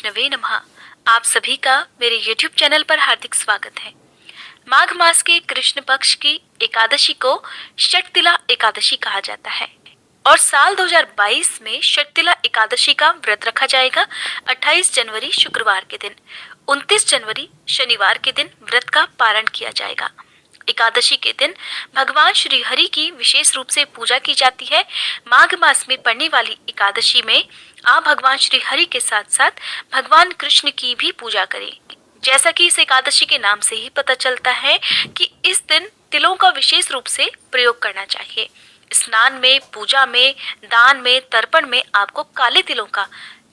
विष्णवे नमः। आप सभी का मेरे YouTube चैनल पर हार्दिक स्वागत है। माघ मास के कृष्ण पक्ष की एकादशी को षटतिला एकादशी कहा जाता है और साल 2022 में षटतिला एकादशी का व्रत रखा जाएगा। 28 जनवरी शुक्रवार के दिन, 29 जनवरी शनिवार के दिन व्रत का पारण किया जाएगा। एकादशी के दिन भगवान श्री हरि की विशेष रूप से पूजा की जाती है। माघ मास में पड़ने वाली एकादशी में आप भगवान श्री हरि के साथ साथ भगवान कृष्ण की भी पूजा करें। जैसा कि इस एकादशी के नाम से ही पता चलता है कि इस दिन तिलों का विशेष रूप से प्रयोग करना चाहिए। स्नान में, पूजा में, दान में, तर्पण में आपको काले तिलों का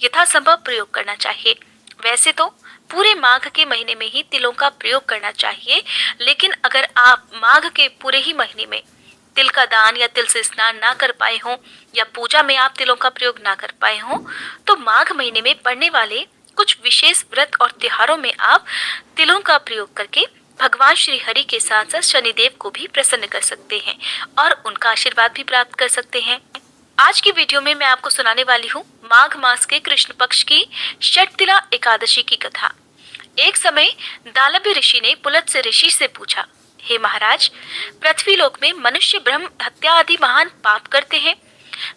यथासंभव प्रयोग करना चाहिए। वैसे तो पूरे माघ के महीने में ही तिलों का प्रयोग करना चाहिए, लेकिन अगर आप माघ के पूरे ही महीने में तिल का दान या तिल से स्नान ना कर पाए हों या पूजा में आप तिलों का प्रयोग ना कर पाए हों, तो माघ महीने में पड़ने वाले कुछ विशेष व्रत और त्योहारों में आप तिलों का प्रयोग करके भगवान श्री हरि के साथ साथ शनिदेव को भी प्रसन्न कर सकते हैं और उनका आशीर्वाद भी प्राप्त कर सकते हैं। आज की वीडियो में मैं आपको सुनाने वाली हूँ माघ मास के कृष्ण पक्ष की षटतिला एकादशी की कथा। एक समय दालभ्य ऋषि ने पुलत्स्य ऋषि से पूछा, हे महाराज, पृथ्वी लोक में मनुष्य ब्रह्म हत्या आदि महान पाप करते हैं,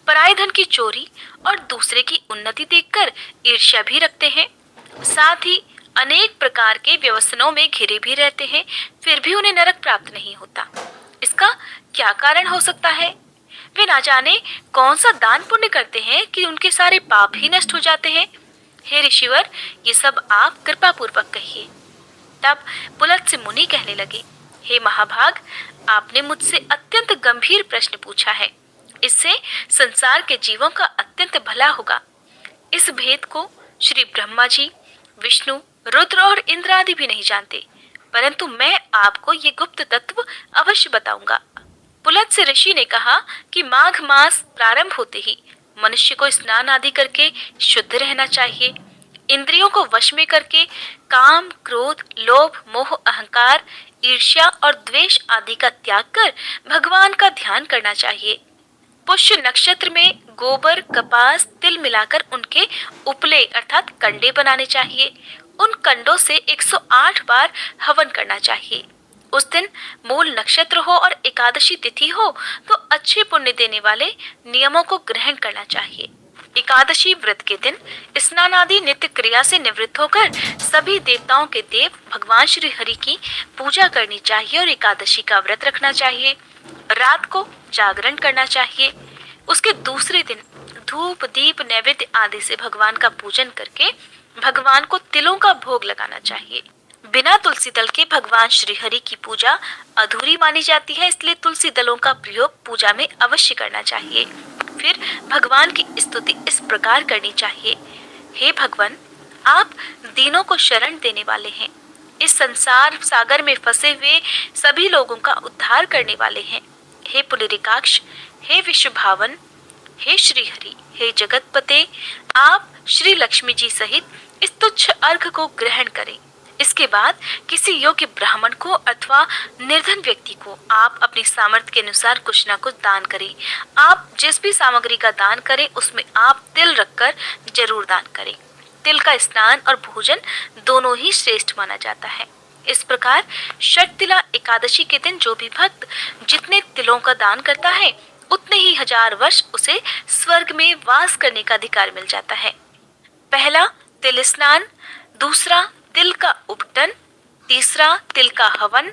पराये धन की चोरी और दूसरे की उन्नति देखकर ईर्ष्या भी रखते हैं, साथ ही अनेक प्रकार के व्यसनों में घिरे भी रहते हैं, फिर भी उन्हें नरक प्राप्त नहीं होता। इसका क्या कारण हो सकता है? वे ना जाने कौन सा दान पुण्य करते हैं कि उनके सारे पाप ही नष्ट हो जाते हैं। हे ऋषिवर, ये सब आप कृपा पूर्वक कहिए। तब पुलत्स्य मुनि कहने लगे, हे महाभाग, आपने मुझसे अत्यंत गंभीर प्रश्न पूछा है। इससे संसार के जीवों का अत्यंत भला होगा। इस भेद को श्री ब्रह्मा जी, विष्णु, रुद्र और इंद्र आदि भी नहीं जानते, परंतु मैं आपको ये गुप्त तत्व अवश्य बताऊंगा। पुलत्स्य ऋषि ने कहा कि माघ मास प्रारंभ होते ही मनुष्य को स्नान आदि करके शुद्ध रहना चाहिए। इंद्रियों को वश में करके काम, क्रोध, लोभ, मोह, अहंकार, ईर्ष्या और द्वेष आदि का त्याग कर भगवान का ध्यान करना चाहिए। पुष्य नक्षत्र में गोबर, कपास, तिल मिलाकर उनके उपले अर्थात कंडे बनाने चाहिए। उन कंडों से 108 बार हवन करना चाहिए। उस दिन मूल नक्षत्र हो और एकादशी तिथि हो तो अच्छे पुण्य देने वाले नियमों को ग्रहण करना चाहिए। एकादशी व्रत के दिन स्नान आदि नित्य क्रिया से निवृत्त होकर सभी देवताओं के देव भगवान श्री हरि की पूजा करनी चाहिए और एकादशी का व्रत रखना चाहिए। रात को जागरण करना चाहिए। उसके दूसरे दिन धूप, दीप, नैवेद्य आदि से भगवान का पूजन करके भगवान को तिलों का भोग लगाना चाहिए। बिना तुलसी दल के भगवान श्री हरि की पूजा अधूरी मानी जाती है, इसलिए तुलसी दलों का प्रयोग पूजा में अवश्य करना चाहिए। फिर भगवान की स्तुति इस प्रकार करनी चाहिए, हे भगवान, आप दीनों को शरण देने वाले हैं, इस संसार सागर में फंसे हुए सभी लोगों का उद्धार करने वाले हैं। हे पुंडरीकाक्ष, हे विश्वभावन, हे श्री हरि, हे जगतपते, आप श्री लक्ष्मी जी सहित इस तुच्छ अर्घ को ग्रहण करें। इसके बाद किसी योग्य ब्राह्मण को अथवा निर्धन व्यक्ति को आप अपनी सामर्थ्य के अनुसार कुछ न कुछ दान करें। आप जिस भी सामग्री का दान करें उसमें आप तिल रखकर जरूर दान करें। तिल का स्नान और भोजन दोनों ही श्रेष्ठ माना जाता है। इस प्रकार षटतिला एकादशी के दिन जो भी भक्त जितने तिलों का दान करता है उतने ही 1000 वर्ष उसे स्वर्ग में वास करने का अधिकार मिल जाता है। पहला तिल स्नान, दूसरा तिल का उपटन, तीसरा तिल का हवन,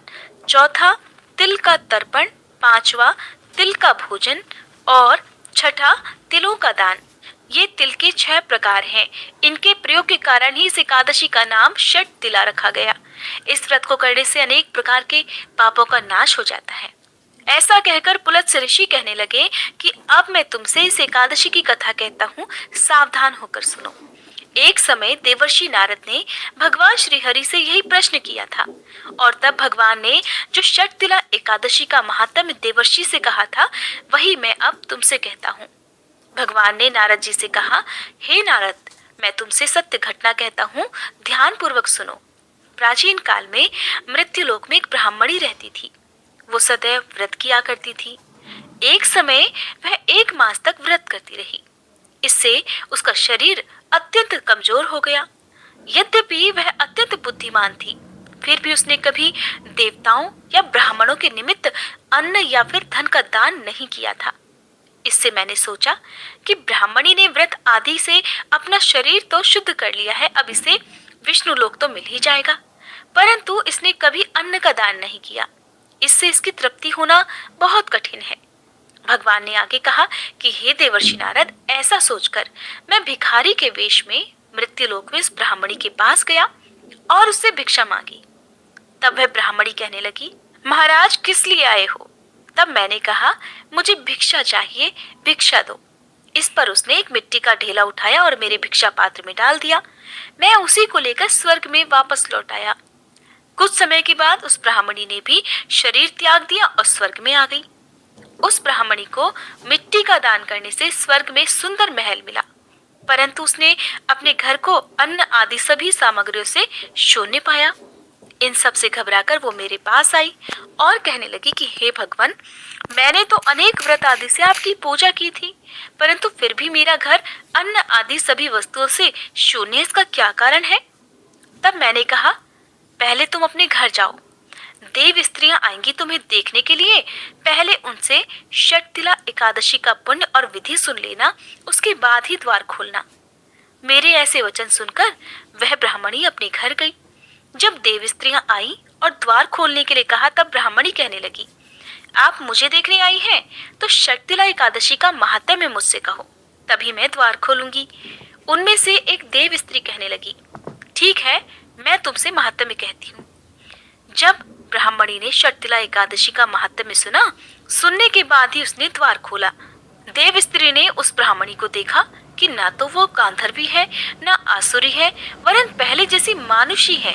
चौथा तिल का तर्पण, पांचवा तिल का भोजन और छठा तिलों का दान। ये तिल के 6 प्रकार हैं। इनके प्रयोग के कारण ही इस एकादशी का नाम षटतिला रखा गया। इस व्रत को करने से अनेक प्रकार के पापों का नाश हो जाता है। ऐसा कहकर पुलत्स्य ऋषि कहने लगे कि अब मैं तुमसे इस एकादशी की कथा कहता हूँ, सावधान होकर सुनो। एक समय देवर्षि नारद ने भगवान श्री हरि से यही प्रश्न किया था और तब भगवान ने जो षटतिला एकादशी का महात्म्य देवर्षि से कहा था वही मैं अब तुमसे कहता हूँ। भगवान ने नारद जी से कहा, हे नारद, मैं तुमसे सत्य घटना कहता हूँ, ध्यान पूर्वक सुनो। प्राचीन काल में मृत्युलोक में एक ब्राह्मणी रहती थी। वो सदैव व्रत किया करती थी। एक समय वह 1 मास तक व्रत करती रही। इससे उसका शरीर अत्यंत कमजोर हो गया। यद्यपि वह अत्यंत बुद्धिमान थी, फिर भी उसने कभी देवताओं या ब्राह्मणों के निमित्त अन्न या फिर धन का दान नहीं किया था। इससे मैंने सोचा कि ब्राह्मणी ने व्रत आदि से अपना शरीर तो शुद्ध कर लिया है, अब इसे विष्णु लोक तो मिल ही जाएगा, परंतु इसने कभी अन्न का दान नहीं किया। इससे इसकी तृप्ति होना बहुत कठिन है। भगवान ने आगे कहा कि हे देवर्षि नारद, ऐसा सोचकर मैं भिखारी के वेश में मृत्युलोक में उस ब्राह्मणी के पास गया और उससे भिक्षा मांगी। तब वह ब्राह्मणी कहने लगी, महाराज किस लिए आए हो? तब मैंने कहा, मुझे भिक्षा चाहिए, भिक्षा दो। इस पर उसने एक मिट्टी का ढेला उठाया और मेरे भिक्षा पात्र में डाल दिया। मैं उसी को लेकर स्वर्ग में वापस लौट आया। कुछ समय के बाद उस ब्राह्मणी ने भी शरीर त्याग दिया और स्वर्ग में आ गई। उस ब्राह्मणी को मिट्टी का दान करने से स्वर्ग में सुंदर महल मिला, परंतु उसने अपने घर को अन्न आदि सभी सामग्रियों से शून्य पाया। इन सब से घबराकर वो मेरे पास आई और कहने लगी कि हे भगवान, मैंने तो अनेक व्रत आदि से आपकी पूजा की थी, परंतु फिर भी मेरा घर अन्न आदि सभी वस्तुओं से शून्य, इसका क्या कारण है? तब मैंने कहा, पहले तुम अपने घर जाओ, देव स्त्रियां आएंगी तुम्हें देखने के लिए, पहले उनसे षटतिला एकादशी का पुण्य और विधि सुन लेना, उसके बाद ही द्वार खोलना। मेरे ऐसे वचन सुनकर वह ब्राह्मणी अपने घर गई। जब देव स्त्रियां आई और द्वार खोलने के लिए कहा, तब ब्राह्मणी कहने लगी, आप मुझे देखने आई हैं तो षटतिला एकादशी का महात्म्य मुझसे कहो, तभी मैं द्वार खोलूंगी। उनमें से एक देव स्त्री कहने लगी, ठीक है, मैं तुमसे महात्म्य कहती हूँ। जब ब्राह्मणी ने षटतिला एकादशी का महात्म्य सुना, सुनने के बाद ही उसने द्वार खोला। देव स्त्री ने उस ब्राह्मणी को देखा कि ना तो वो गांधर्वी है, ना आसुरी है, वरन पहले जैसी मानुषी है।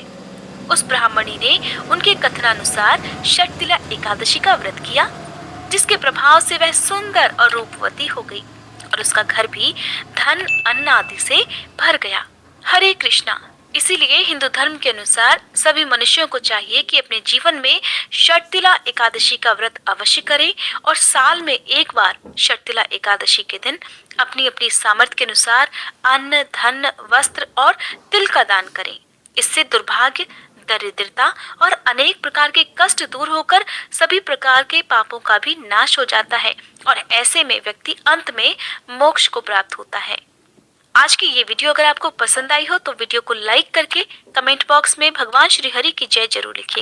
उस ब्राह्मणी ने उनके कथनानुसार षटतिला एकादशी का व्रत किया, जिसके प्रभाव से वह सुंदर और रूपवती हो गई और उसका घर भी धन अन्न आदि से भर गया। हरे कृष्णा। इसीलिए हिंदू धर्म के अनुसार सभी मनुष्यों को चाहिए कि अपने जीवन में षटतिला एकादशी का व्रत अवश्य करें और साल में एक बार षटतिला एकादशी के दिन अपनी अपनी सामर्थ्य के अनुसार अन्न धन वस्त्र और तिल का दान करें। इससे दुर्भाग्य, दरिद्रता और अनेक प्रकार के कष्ट दूर होकर सभी प्रकार के पापों का भी नाश हो जाता है और ऐसे में व्यक्ति अंत में मोक्ष को प्राप्त होता है। आज की ये वीडियो अगर आपको पसंद आई हो तो वीडियो को लाइक करके कमेंट बॉक्स में भगवान श्री हरि की जय जरूर लिखिए।